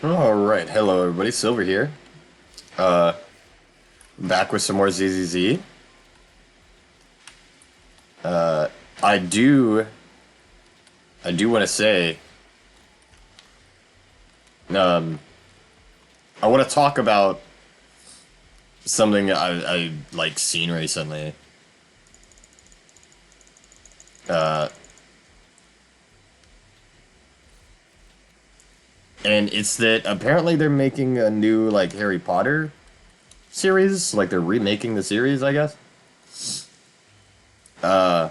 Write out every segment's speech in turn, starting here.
Alright, hello everybody, Silver here. Uh, Back with some more ZZZ. Uh, I do, I do want to say, um, I want to talk about something I like seen recently. Uh, and it's that apparently they're making a new, like, Harry Potter series. Like, they're remaking the series, I guess. Uh,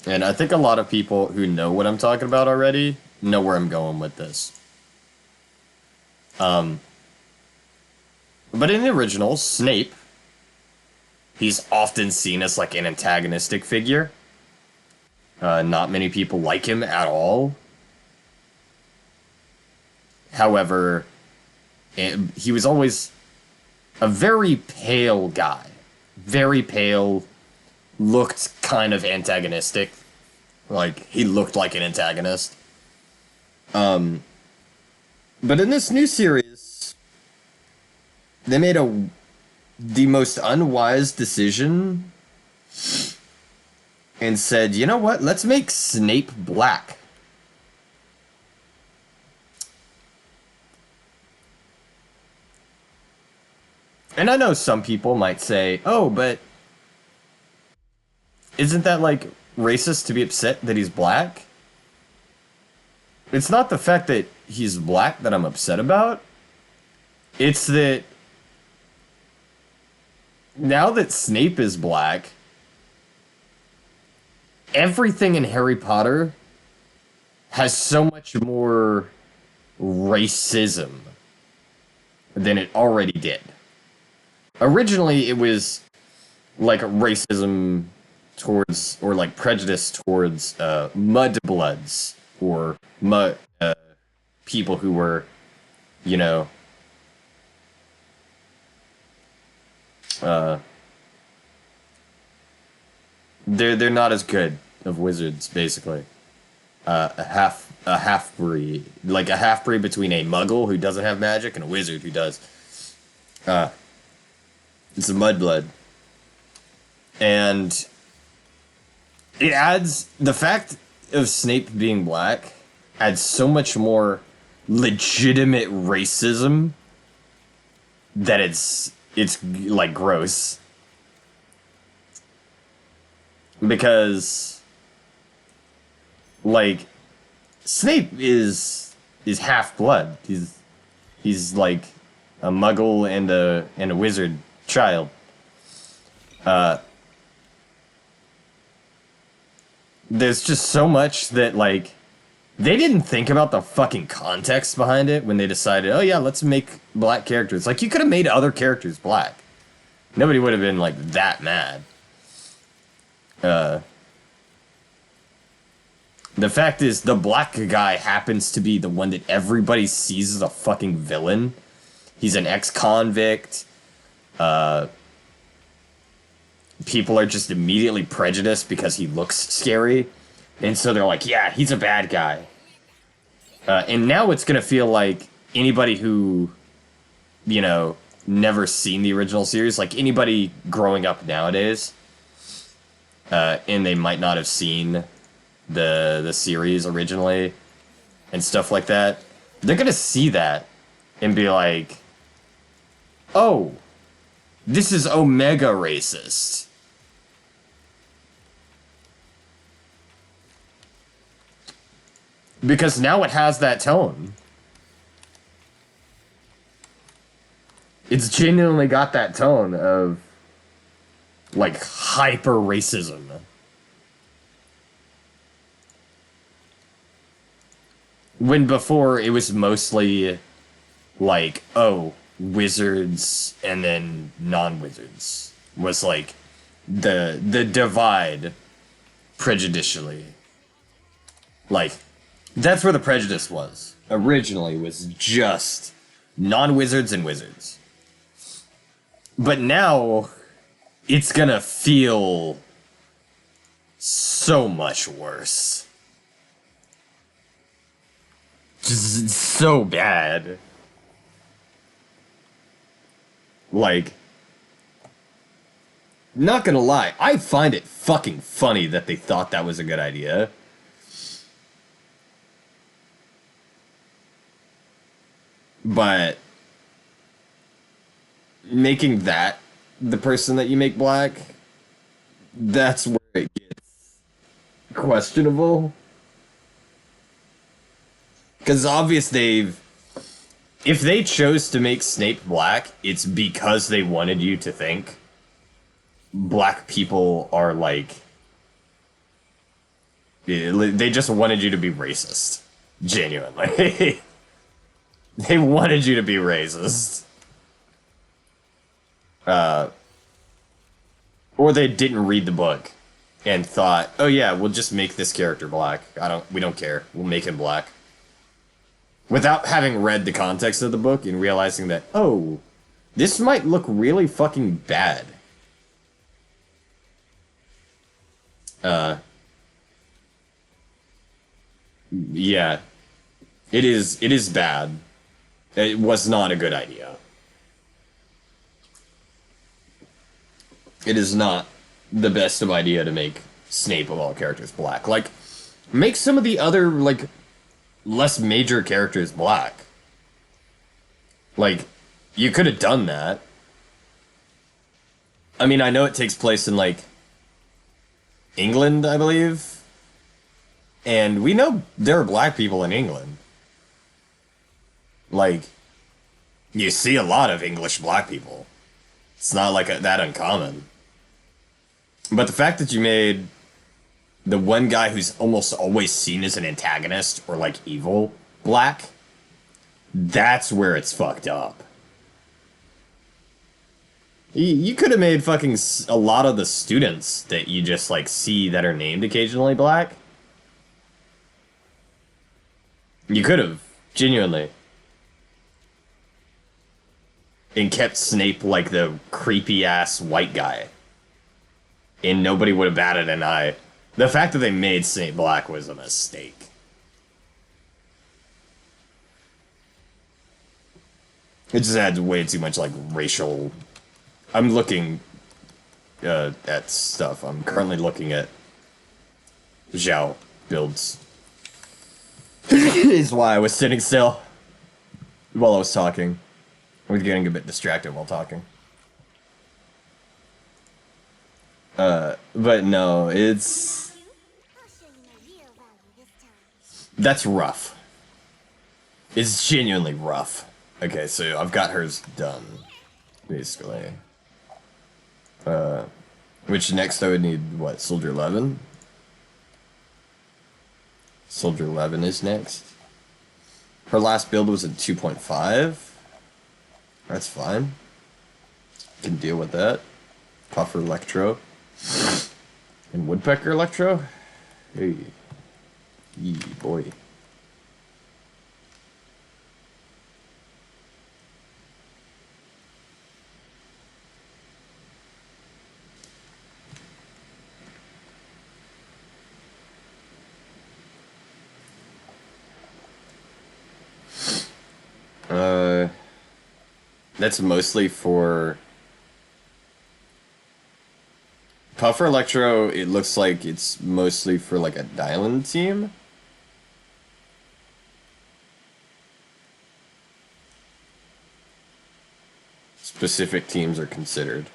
and I think a lot of people who know what I'm talking about already know where I'm going with this. Um, but in the original, Snape, he's often seen as like an antagonistic figure. Not many people like him at all. However, he was always a very pale guy. Very pale, looked kind of antagonistic. Like, he looked like an antagonist. Um, but in this new series, they made the most unwise decision and said, you know what? Let's make Snape black. And I know some people might say, oh, but isn't that like racist to be upset that he's black? It's not the fact that he's black that I'm upset about. It's that now that Snape is black, everything in Harry Potter has so much more racism than it already did. Originally, it was like racism towards, or like prejudice towards mudbloods, or people who were, you know, uh, they're not as good of wizards, basically. A half breed, like a half breed between a Muggle who doesn't have magic and a wizard who does. Uh, it's a mudblood, and it adds the fact of Snape being black adds so much more legitimate racism that it's like gross, because like Snape is half blood. He's like a Muggle and a wizard child. Uh, there's just so much that like they didn't think about the fucking context behind it when they decided, oh yeah, let's make black characters. Like, you could have made other characters black. Nobody would have been like that mad. Uh, the fact is, the black guy happens to be the one that everybody sees as a fucking villain. He's an ex-convict. Uh, People are just immediately prejudiced because he looks scary. And so they're like, yeah, he's a bad guy. And now it's going to feel like anybody who, you know, never seen the original series, like anybody growing up nowadays, and they might not have seen the series originally and stuff like that, they're going to see that and be like, oh, this is Omega racist. Because now it has that tone. It's genuinely got that tone of, like, hyper racism. When before it was mostly like, oh, wizards and then non-wizards was like the divide prejudicially. Like, that's where the prejudice was. Originally was just non-wizards and wizards. But now it's gonna feel so much worse. Just so bad. Like, not gonna lie, I find it fucking funny that they thought that was a good idea. But making that the person that you make black, that's where it gets questionable. Because obvious if they chose to make Snape black, it's because they wanted you to think black people are like, they just wanted you to be racist. Genuinely. They wanted you to be racist. Or they didn't read the book and thought, oh yeah, we'll just make this character black. We don't care. We'll make him black. Without having read the context of the book and realizing that, oh, this might look really fucking bad. Yeah. It is bad. It was not a good idea. It is not the best of idea to make Snape of all characters black. Like, make some of the other, like, less major characters black. Like, you could have done that. I mean, I know it takes place in, like, England, I believe. And we know there are black people in England. Like, you see a lot of English black people. It's not like that uncommon. But the fact that you made the one guy who's almost always seen as an antagonist or like evil black, that's where it's fucked up. You could have made fucking a lot of the students that you just like see that are named occasionally black. You could have, genuinely. And kept Snape like the creepy ass white guy. And nobody would have batted an eye. The fact that they made Snape black was a mistake. It just adds way too much like racial. I'm looking at stuff. I'm currently looking at Zhao builds. Is why I was sitting still while I was talking. I was getting a bit distracted while talking. But no, that's rough. It's genuinely rough. Okay, so I've got hers done, basically. Which next I would need, what, Soldier 11? Soldier 11 is next. Her last build was a 2.5. That's fine. Can deal with that. Puffer Electro. And Woodpecker Electro? Hey. Yee, boy. That's mostly for Puffer Electro. It looks like it's mostly for like a Dylan team. Specific teams are considered.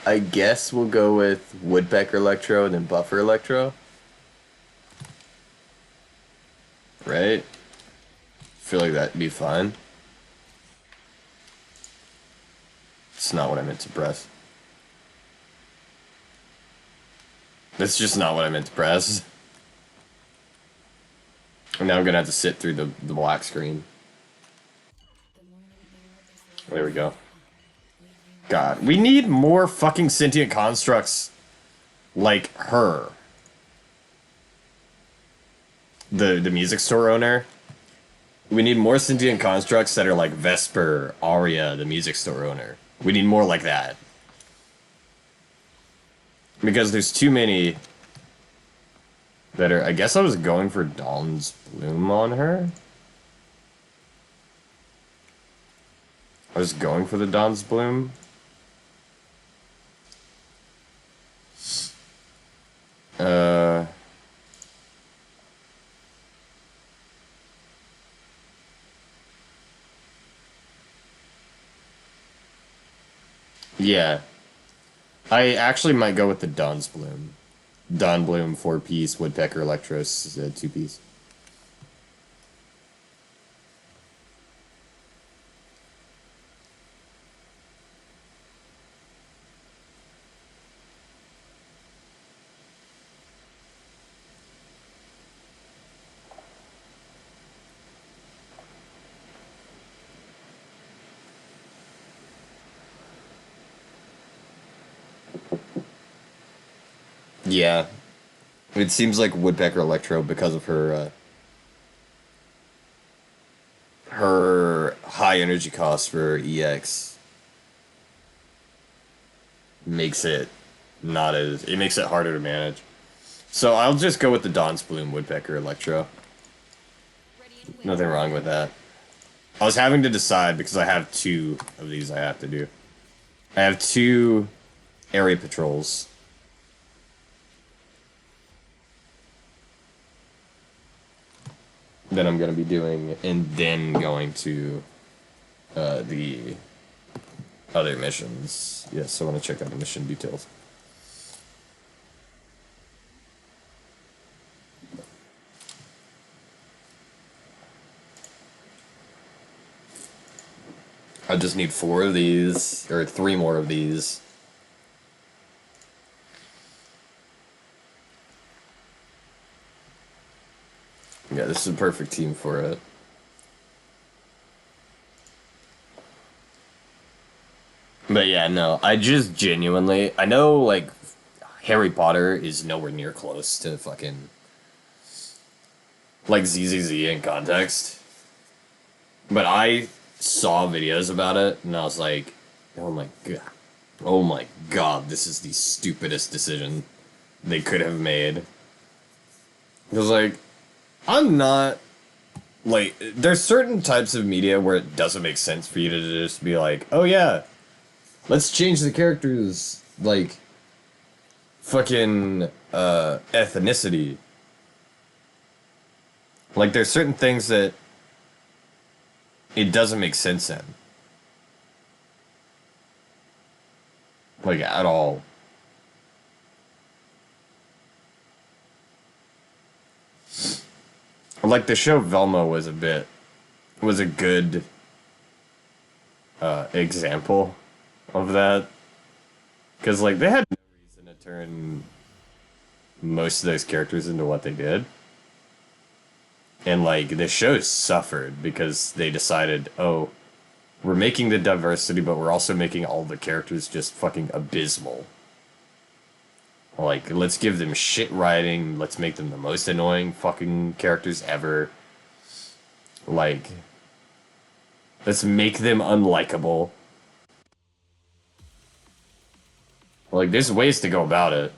I guess we'll go with Woodpecker Electro and then Buffer Electro. Right? Feel like that'd be fine. It's not what I meant to press. That's just not what I meant to press. And now I'm gonna have to sit through the black screen. There we go. God, we need more fucking sentient constructs like her. the music store owner. We need more sentient constructs that are like Vesper, Arya, the music store owner. We need more like that. Because there's too many that are... I guess I was going for Dawn's Bloom on her. I was going for the Dawn's Bloom. Yeah. I actually might go with the Dawn's Bloom. Dawn Bloom 4-piece, Woodpecker Electros 2-piece. Yeah. It seems like Woodpecker Electro, because of her high energy cost for EX, makes it not as... It makes it harder to manage. So I'll just go with the Dawn's Bloom Woodpecker Electro. Nothing wrong with that. I was having to decide because I have 2 of these I have to do. I have 2 area patrols. That I'm going to be doing, and then going to the other missions. Yes, I want to check out the mission details. I just need 4 of these, or 3 more of these. Yeah, this is a perfect team for it. But yeah, no, I just genuinely... I know, like, Harry Potter is nowhere near close to fucking... like, ZZZ in context. But I saw videos about it, and I was like, oh my god. Oh my god, this is the stupidest decision they could have made. Because, like, I'm not... Like, there's certain types of media where it doesn't make sense for you to just be like, oh yeah, let's change the characters, like, fucking, ethnicity. Like, there's certain things that it doesn't make sense in. Like, at all. Like, the show Velma was a good, example of that. Because, like, they had no reason to turn most of those characters into what they did. And, like, the show suffered because they decided, oh, we're making the diversity, but we're also making all the characters just fucking abysmal. Like, let's give them shit writing, let's make them the most annoying fucking characters ever. Like, let's make them unlikable. Like, there's ways to go about it.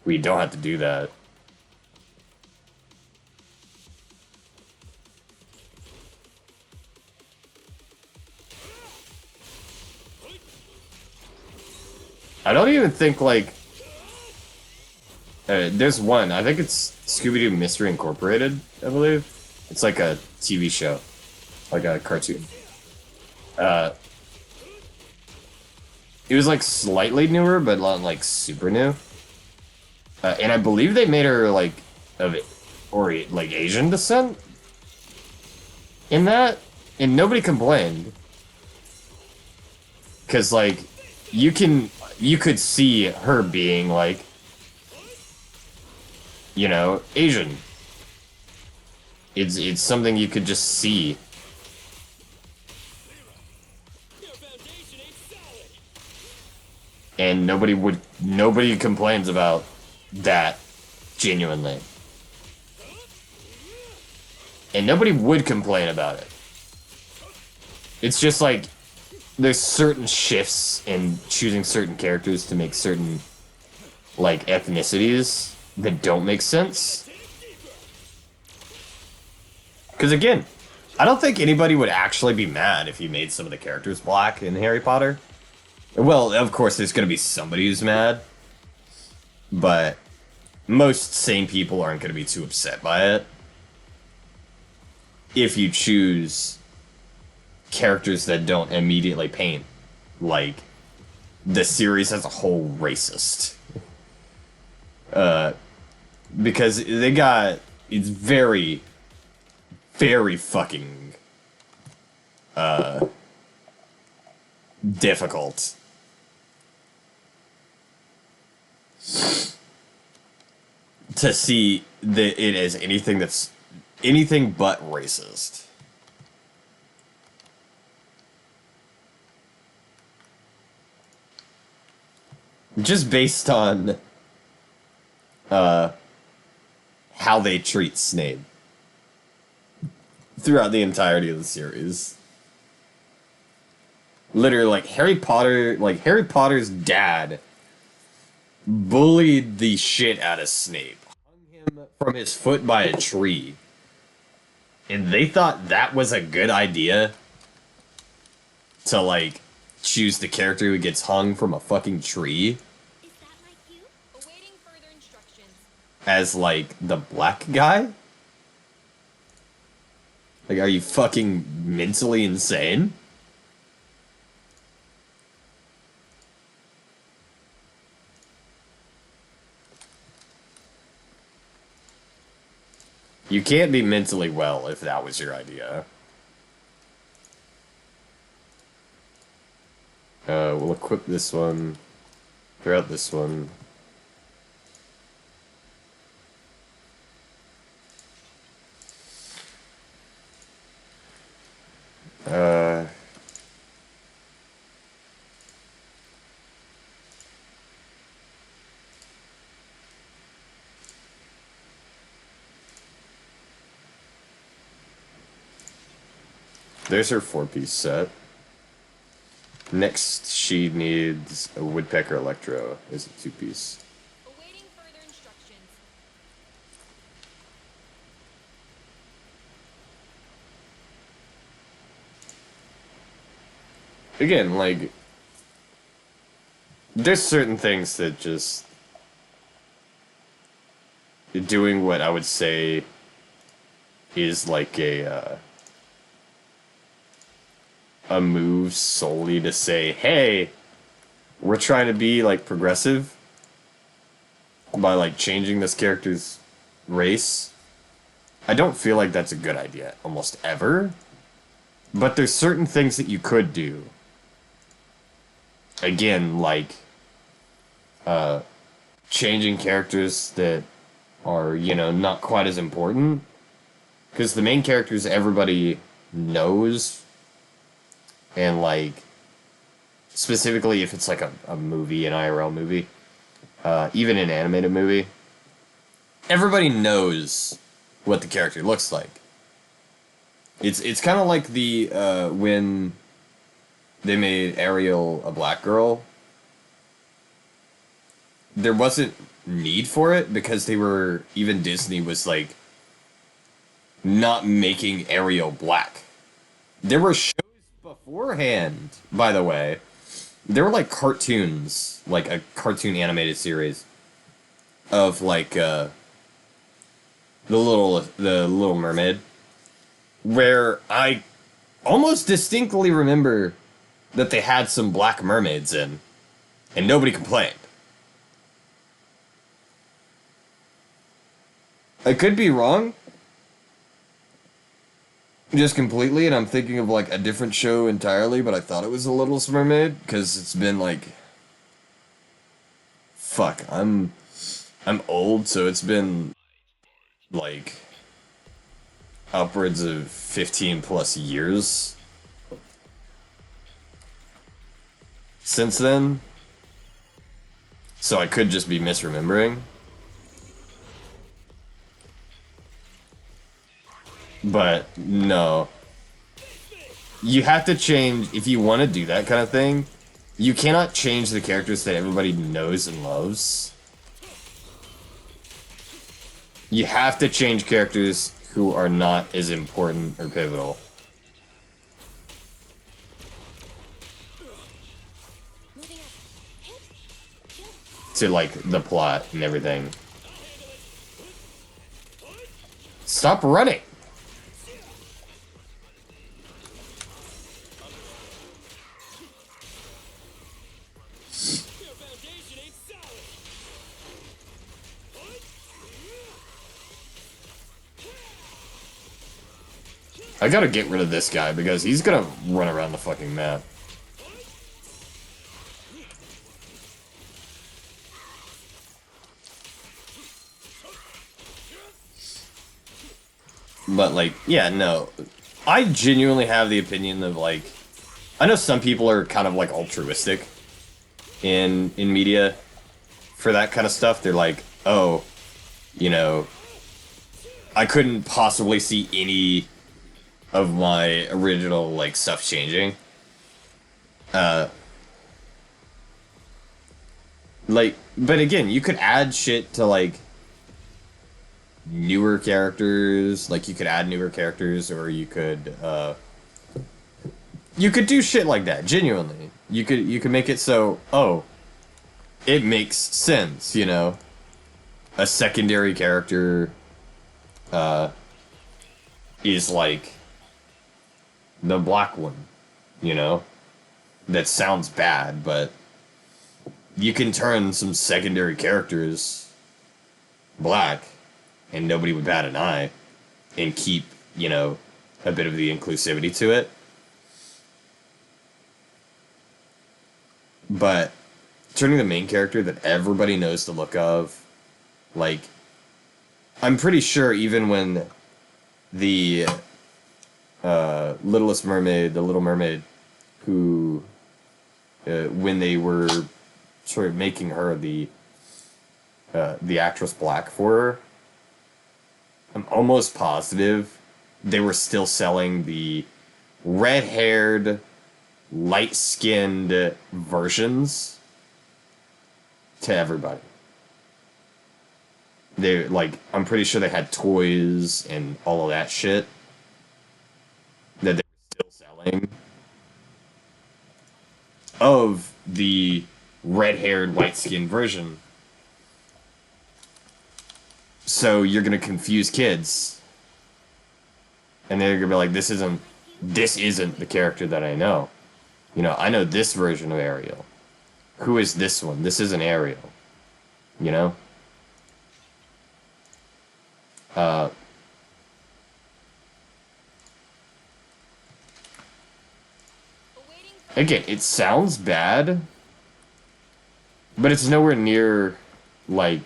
We don't have to do that. I don't even think, like... there's one. I think it's Scooby-Doo Mystery Incorporated, I believe. It's like a TV show. Like a cartoon. It was, like, slightly newer, but not, like, super new. And I believe they made her, like, like, Asian descent in that. And nobody complained. Because, like, you could see her being, like, you know, Asian. It's something you could just see. And nobody complains about that, genuinely. And nobody would complain about it. It's just like, there's certain shifts in choosing certain characters to make certain, like, ethnicities that don't make sense. Because again, I don't think anybody would actually be mad if you made some of the characters black in Harry Potter. Well, of course, there's going to be somebody who's mad, but most sane people aren't going to be too upset by it. If you choose characters that don't immediately paint, like, the series as a whole racist. Because they got, it's very, very fucking, difficult to see that it as anything that's anything but racist. Just based on how they treat Snape throughout the entirety of the series. Literally, like, Harry Potter's dad bullied the shit out of Snape, hung him from his foot by a tree, and they thought that was a good idea to, like, choose the character who gets hung from a fucking tree as, like, the black guy? Like, are you fucking mentally insane? You can't be mentally well if that was your idea. We'll equip this one. Throw out this one. There's her 4-piece set. Next, she needs a Woodpecker Electro as a 2-piece. Awaiting further instructions. Again, like, there's certain things that just doing what I would say is like a move solely to say, hey, we're trying to be, like, progressive by, like, changing this character's race. I don't feel like that's a good idea almost ever, but there's certain things that you could do. Again, like, changing characters that are, you know, not quite as important, because the main characters everybody knows. And, like, specifically if it's, like, a movie, an IRL movie, even an animated movie, everybody knows what the character looks like. It's kind of like the, when they made Ariel a black girl, there wasn't need for it because they were, even Disney was, like, not making Ariel black. There were shows beforehand, by the way. There were, like, cartoons, like a cartoon animated series of, like, the Little Mermaid, where I almost distinctly remember that they had some black mermaids in, and nobody complained. I could be wrong, just completely, and I'm thinking of, like, a different show entirely, but I thought it was The Littlest Mermaid, because it's been, like... Fuck, I'm old, so it's been, like, upwards of 15 plus years since then. So I could just be misremembering. But no. You have to change, if you want to do that kind of thing, you cannot change the characters that everybody knows and loves. You have to change characters who are not as important or pivotal Moving up. Hit. Kill. to, like, the plot and everything. Stop running! Your foundation ain't solid. I gotta get rid of this guy because he's gonna run around the fucking map. But, like, yeah, no. I genuinely have the opinion of, like, I know some people are kind of, like, altruistic in media for that kind of stuff. They're like, oh, you know, I couldn't possibly see any of my original, like, stuff changing. Like, but again, you could add shit to, like, newer characters. Like, you could add newer characters, or you could do shit like that, genuinely. You could make it so, oh, it makes sense, you know? A secondary character, is like the black one, you know? That sounds bad, but you can turn some secondary characters black and nobody would bat an eye and keep, you know, a bit of the inclusivity to it. But turning the main character that everybody knows the look of, like, I'm pretty sure even when the Littlest Mermaid, the Little Mermaid, who, when they were sort of making her the actress black for her, I'm almost positive they were still selling the red-haired, light-skinned versions to everybody. They, like, I'm pretty sure they had toys and all of that shit that they were still selling of the red-haired, light-skinned version. So you're gonna confuse kids, and they're gonna be like, this isn't the character that I know. You know, I know this version of Ariel. Who is this one? This isn't Ariel. You know? Awaiting. Again, it sounds bad, but it's nowhere near, like,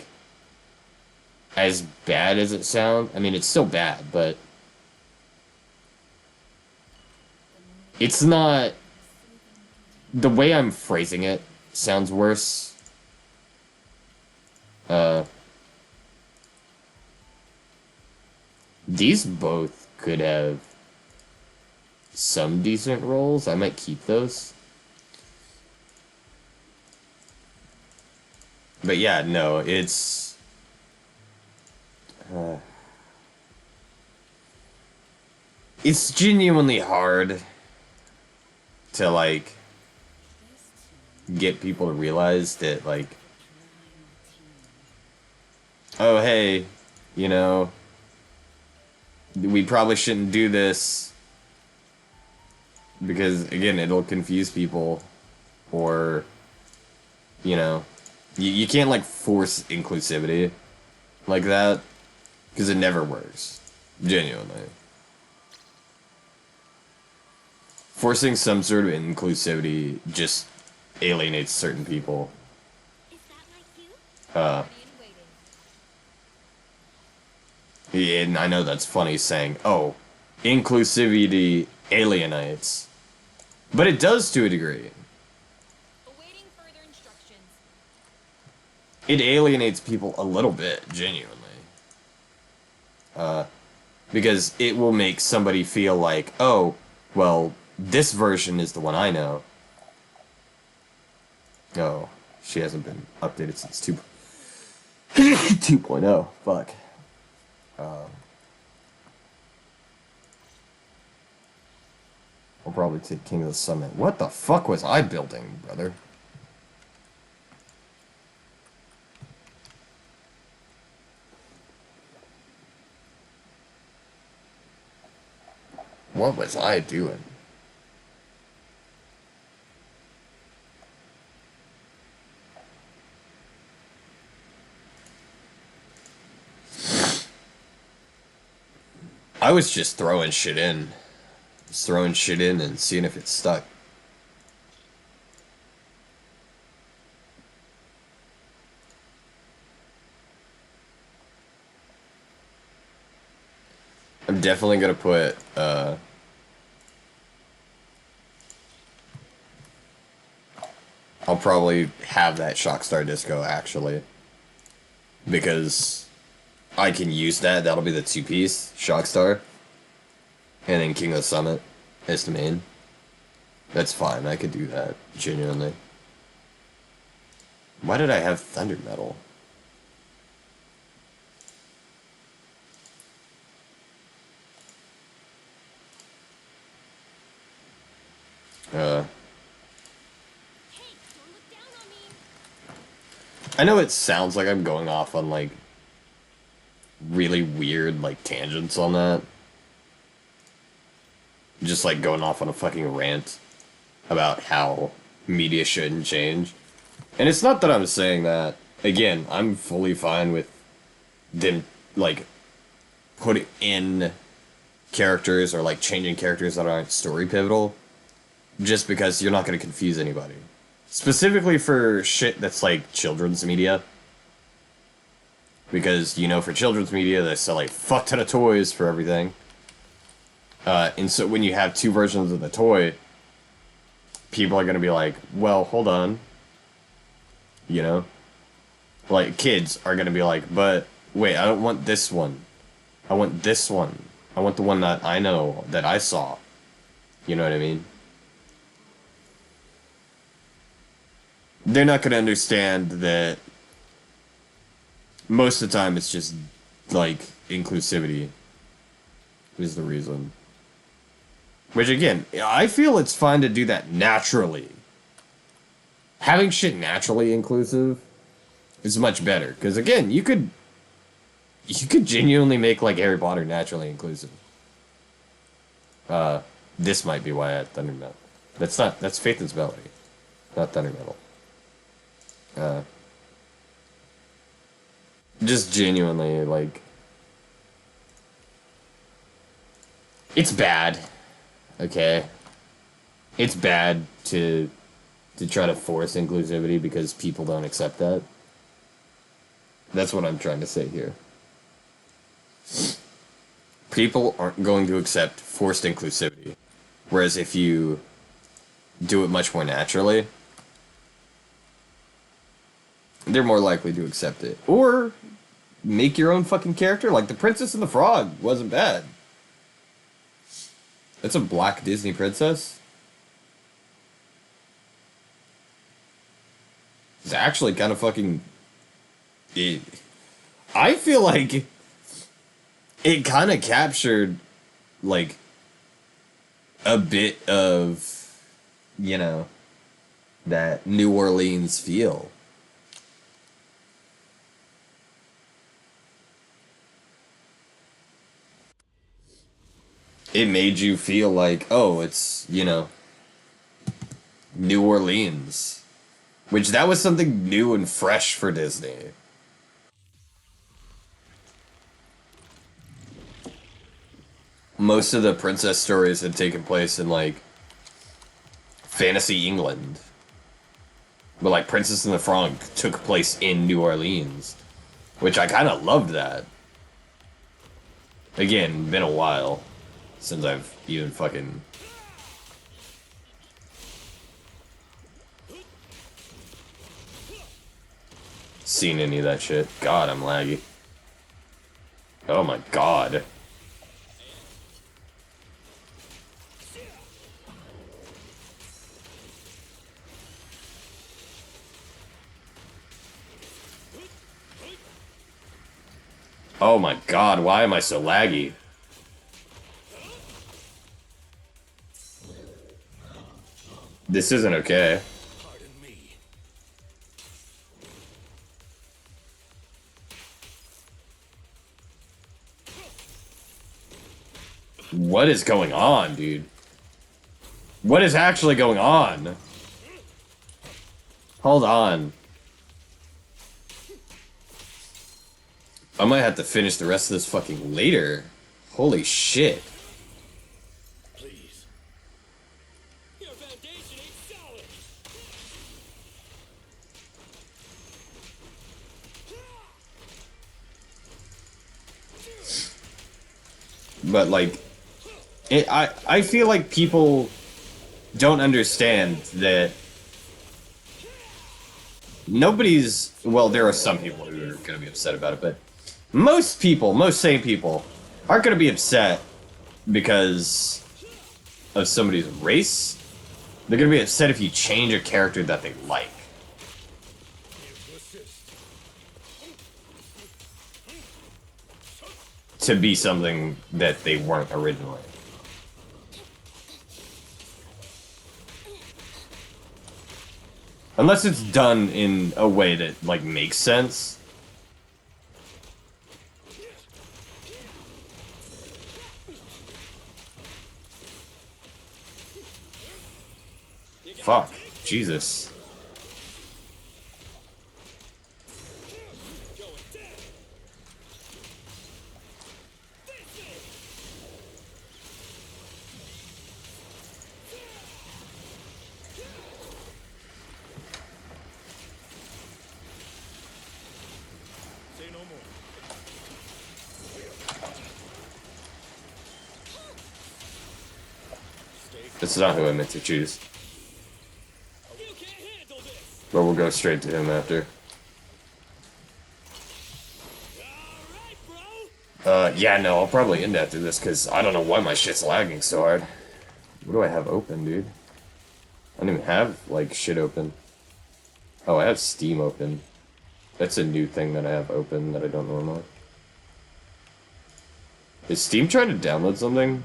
as bad as it sounds. I mean, it's still bad, but it's not. The way I'm phrasing it sounds worse. These both could have some decent roles. I might keep those. But yeah, no, it's genuinely hard to, like, get people to realize that, like, oh, hey, you know, we probably shouldn't do this because, again, it'll confuse people, or, you know, you can't, like, force inclusivity like that because it never works, genuinely. Forcing some sort of inclusivity just alienates certain people. Is that like you? Uh, Ready and waiting. and I know that's funny saying, oh, inclusivity alienates. But it does to a degree. Awaiting further instructions. It alienates people a little bit, genuinely. because it will make somebody feel like, oh, well, this version is the one I know. Oh, she hasn't been updated since 2.0. Fuck. I'll probably take King of the Summit. What the fuck was I building, brother? What was I doing? I was just throwing shit in. Just throwing shit in and seeing if it stuck. I'm definitely gonna put, I'll probably have that Shockstar Disco, actually. Because I can use that. That'll be the two-piece Shockstar. And then King of the Summit as the main. That's fine. I could do that. Genuinely. Why did I have Thunder Metal? Hey, don't look down on me. I know it sounds like I'm going off on, like, really weird, like, tangents on that. Just, like, going off on a fucking rant about how media shouldn't change. And it's not that I'm saying that. Again, I'm fully fine with them, like, putting in characters or, like, changing characters that aren't story pivotal. Just because you're not going to confuse anybody. Specifically for shit that's, like, children's media. Because, you know, for children's media, they sell a fuck ton of toys for everything. And so when you have two versions of the toy, people are going to be like, well, hold on. You know? Like, kids are going to be like, but, wait, I don't want this one. I want this one. I want the one that I know, that I saw. You know what I mean? They're not going to understand that most of the time it's just, like, inclusivity is the reason. Which, again, I feel it's fine to do that naturally. Having shit naturally inclusive is much better. Because, again, you could genuinely make, like, Harry Potter naturally inclusive. This might be why I had Thunder Metal. That's Phaeton's Melody, not Thunder Metal. Just genuinely, like, it's bad. Okay? It's bad to try to force inclusivity because people don't accept that. That's what I'm trying to say here. People aren't going to accept forced inclusivity. Whereas if you do it much more naturally, they're more likely to accept it. Or make your own fucking character. Like the Princess and the Frog wasn't bad. That's a black Disney princess. It's actually kind of fucking... I feel like it kind of captured, like, a bit of, you know, that New Orleans feel. It made you feel like, oh, it's, you know, New Orleans. Which, that was something new and fresh for Disney. Most of the princess stories had taken place in, like, fantasy England. But, like, Princess and the Frog took place in New Orleans. Which I kind of loved that. Again, been a while since I've even fucking... seen any of that shit. God, I'm laggy. Oh my god. Oh my god, why am I so laggy? This isn't okay. Pardon me. What is going on, dude? What is actually going on? Hold on. I might have to finish the rest of this fucking later. Holy shit. Please. Your foundation ain't solid. But like, I feel like people don't understand that nobody's, well, there are some people who are gonna be upset about it, but most people, most sane people, aren't gonna be upset because of somebody's race. They're gonna be upset if you change a character that they like. To assist. To be something that they weren't originally. Unless it's done in a way that, like, makes sense. Fuck. Jesus. Going down. Say no more. Stay This is not who I meant to choose. You can't handle this. But we'll go straight to him after. All right, bro. Yeah, no, I'll probably end after this, because I don't know why my shit's lagging so hard. What do I have open, dude? I don't even have, like, shit open. Oh, I have Steam open. That's a new thing that I have open that I don't normally. Is Steam trying to download something?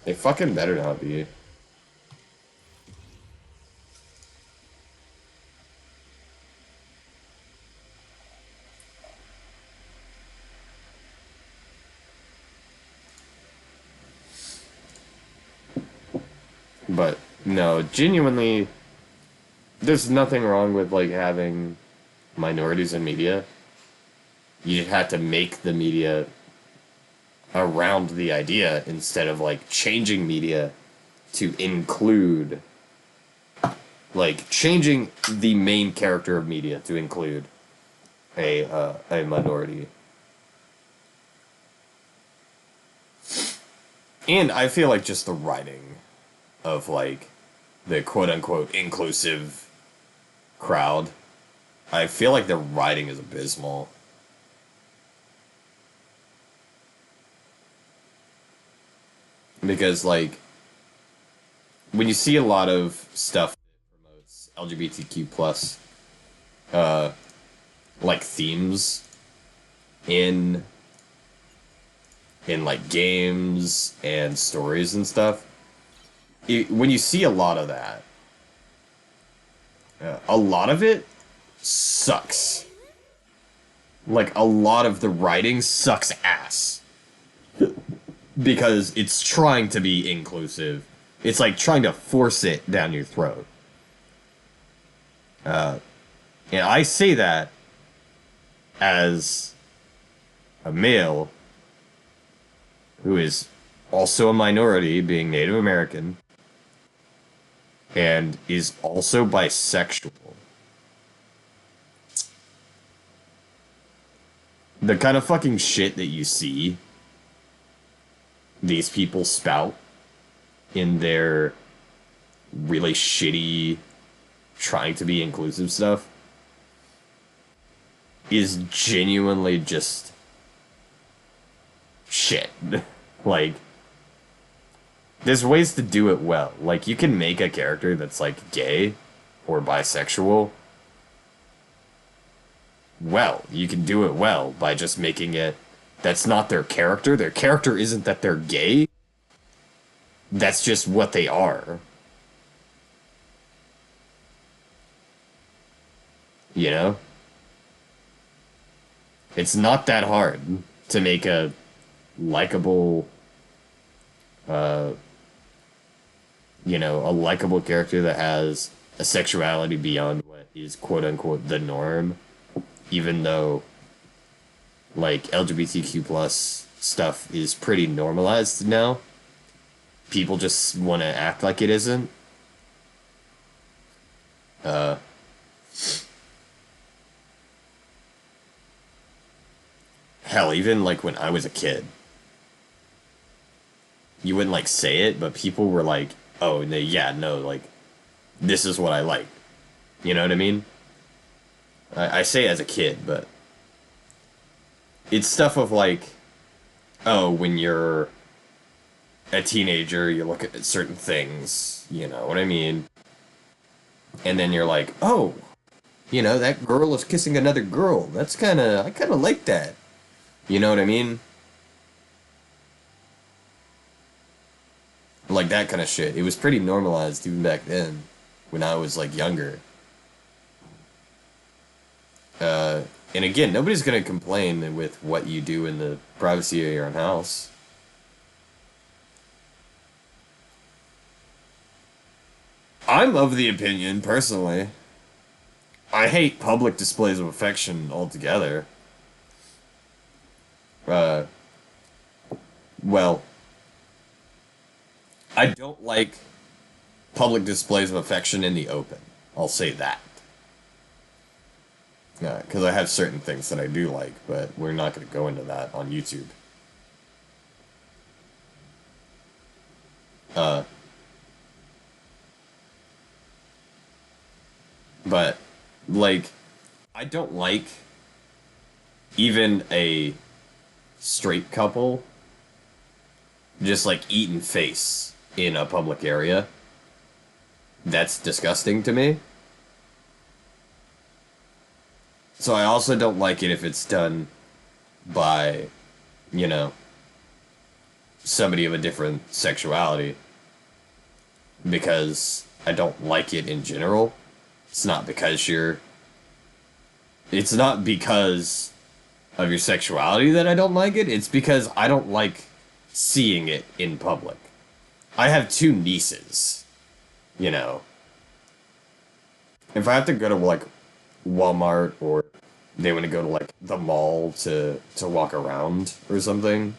They fucking better not be. But, no, genuinely, there's nothing wrong with, like, having minorities in media. You just have to make the media around the idea instead of, like, changing media to include, like, changing the main character of media to include a minority. And I feel like just the writing of, like, the quote-unquote inclusive crowd, I feel like the writing is abysmal. Because, like, when you see a lot of stuff that promotes LGBTQ plus, like, themes in like, games and stories and stuff, when you see a lot of that, a lot of it sucks. Like, a lot of the writing sucks ass. Because it's trying to be inclusive. It's like trying to force it down your throat. And I say that as a male who is also a minority, being Native American, and is also bisexual. The kind of fucking shit that you see these people spout in their really shitty trying to be inclusive stuff is genuinely just shit. Like, there's ways to do it well. Like, you can make a character that's, like, gay or bisexual well. You can do it well by just making it. That's not their character. Their character isn't that they're gay. That's just what they are. You know? It's not that hard to make a likable, uh, a likable character that has a sexuality beyond what is quote unquote the norm, even though, like, LGBTQ plus stuff is pretty normalized now. People just want to act like it isn't. Hell, even like when I was a kid, you wouldn't like say it, but people were like, "Oh, yeah, no, like, this is what I like." You know what I mean? I say as a kid, but it's stuff of like, oh, when you're a teenager, you look at certain things, you know what I mean? And then you're like, oh, that girl is kissing another girl. I kind of like that. You know what I mean? Like that kind of shit. It was pretty normalized even back then, when I was like younger. And again, nobody's gonna complain with what you do in the privacy of your own house. I'm of the opinion, personally, I hate public displays of affection altogether. Well, I don't like public displays of affection in the open. I'll say that. Yeah, because I have certain things that I do like, but we're not going to go into that on YouTube. But, like, I don't like even a straight couple just, like, eating face in a public area. That's disgusting to me. So I also don't like it if it's done by, somebody of a different sexuality. Because I don't like it in general. It's not because It's not because of your sexuality that I don't like it. It's because I don't like seeing it in public. I have two nieces, If I have to go to, like, Walmart, or they want to go to, like, the mall to walk around or something,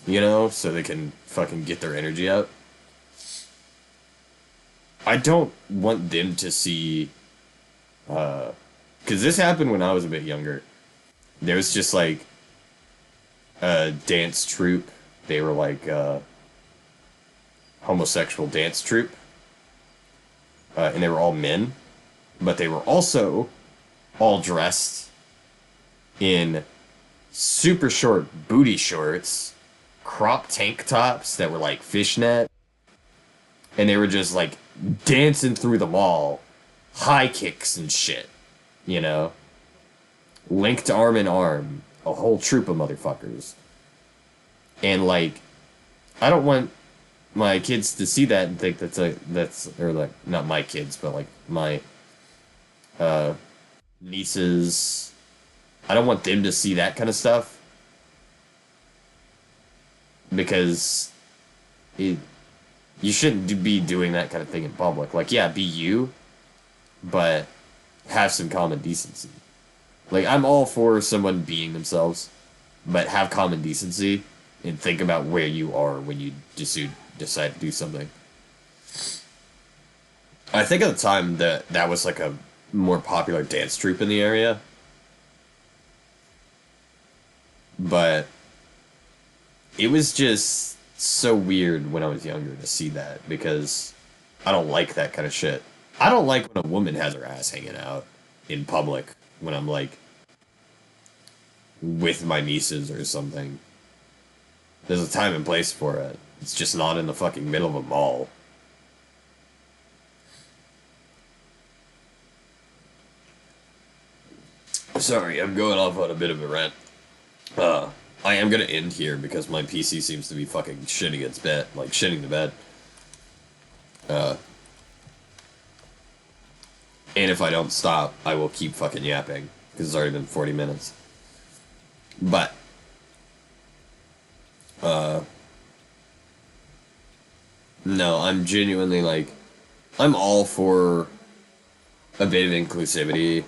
so they can fucking get their energy out. I don't want them to see, because this happened when I was a bit younger. There was just, like, a dance troupe. They were, like, homosexual dance troupe. And they were all men. But they were also all dressed in super short booty shorts, crop tank tops that were, like, fishnet. And they were just, like, dancing through the mall, high kicks and shit, linked arm in arm, a whole troop of motherfuckers. And, like, I don't want my kids to see that and think or, like, not my kids, but, like, my nieces. I don't want them to see that kind of stuff, because you shouldn't be doing that kind of thing in public. Like, yeah, be you, but have some common decency. Like, I'm all for someone being themselves, but have common decency and think about where you are when you decide to do something. I think at the time that was, like, a more popular dance troupe in the area. But it was just so weird when I was younger to see that, because I don't like that kind of shit. I don't like when a woman has her ass hanging out in public when I'm, like, with my nieces or something. There's a time and place for it. It's just not in the fucking middle of a mall. Sorry, I'm going off on a bit of a rant. I am gonna end here because my PC seems to be fucking shitting its bed, like shitting the bed. And if I don't stop, I will keep fucking yapping because it's already been 40 minutes. But, no, I'm genuinely like, I'm all for a bit of inclusivity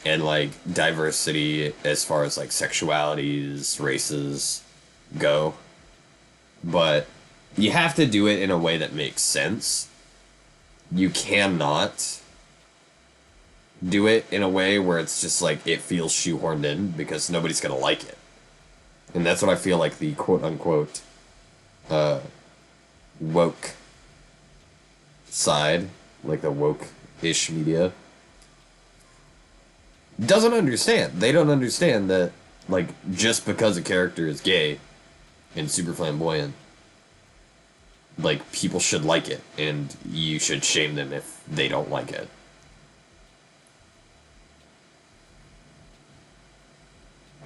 and like diversity as far as like sexualities, races go. But you have to do it in a way that makes sense. You cannot do it in a way where it's just like it feels shoehorned in because nobody's gonna like it. And that's what I feel like the quote unquote woke side, like the woke-ish media, doesn't understand. They don't understand that, like, just because a character is gay and super flamboyant, like, people should like it, and you should shame them if they don't like it.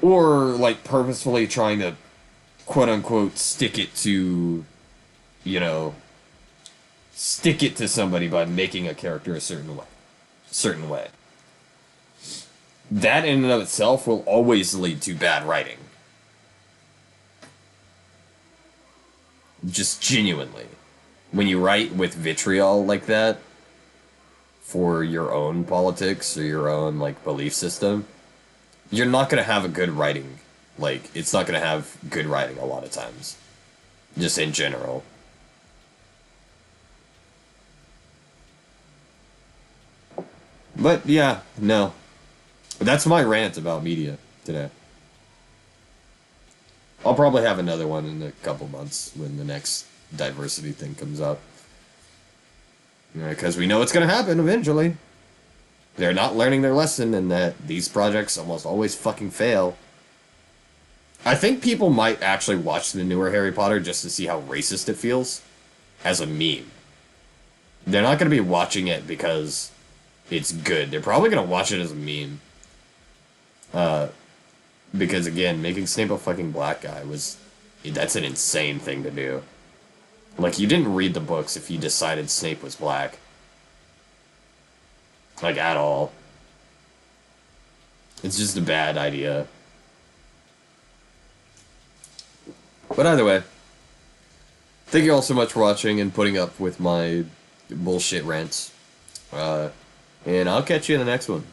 Or, like, purposefully trying to, quote-unquote, stick it to, you know, stick it to somebody by making a character a certain way. That in and of itself will always lead to bad writing. Just genuinely. When you write with vitriol like that for your own politics or your own, like, belief system, you're not going to have a good writing. Like, it's not going to have good writing a lot of times. Just in general. But, yeah, no. That's my rant about media today. I'll probably have another one in a couple months when the next diversity thing comes up. Because we know it's going to happen eventually. They're not learning their lesson, and that these projects almost always fucking fail. I think people might actually watch the newer Harry Potter just to see how racist it feels as a meme. They're not going to be watching it because it's good. They're probably going to watch it as a meme. Because again, making Snape a fucking black guy that's an insane thing to do. Like, you didn't read the books if you decided Snape was black. Like, at all. It's just a bad idea. But either way, thank you all so much for watching and putting up with my bullshit rants. And I'll catch you in the next one.